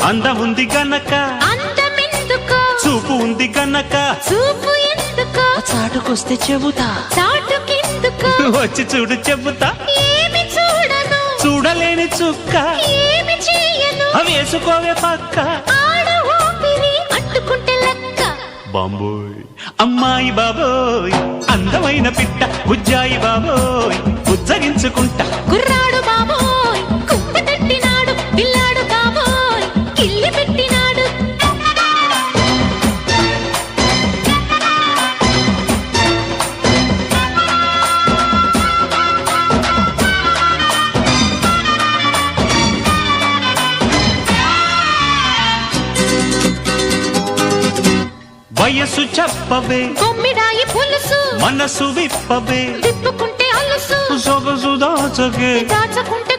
అందముంది గనక అందమెందుకో చూపు ఉంది గనక చూపు ఎందుకో చాటుకొస్తే చెబుతా చాటుకెందుకో వచ్చి చూడు చెబుతా ఏమి చూడను చూడలేని చుక్క ఏమి చేయను వేసుకోవే పక్క ఆడ ఊపిరి అంటుకుంటే లెక్క బాంబోయ్ అమ్మాయి బాబోయ్ అందమైన పిట్ట బుజ్జాయి బాబోయ్ ఉజ్జగించుకుంటా కుర్రాడు బాబోయ్ కుక్క తట్టినాడు పిల్లాడు బాబోయ్ కిల్లి పెట్టినాడు వయసు చెప్పవే కొమ్మిడాయి పులుసు మనసు విప్పవే తిప్పుకుంటే అలుసు సొగసు దాచగే దాచకుంటే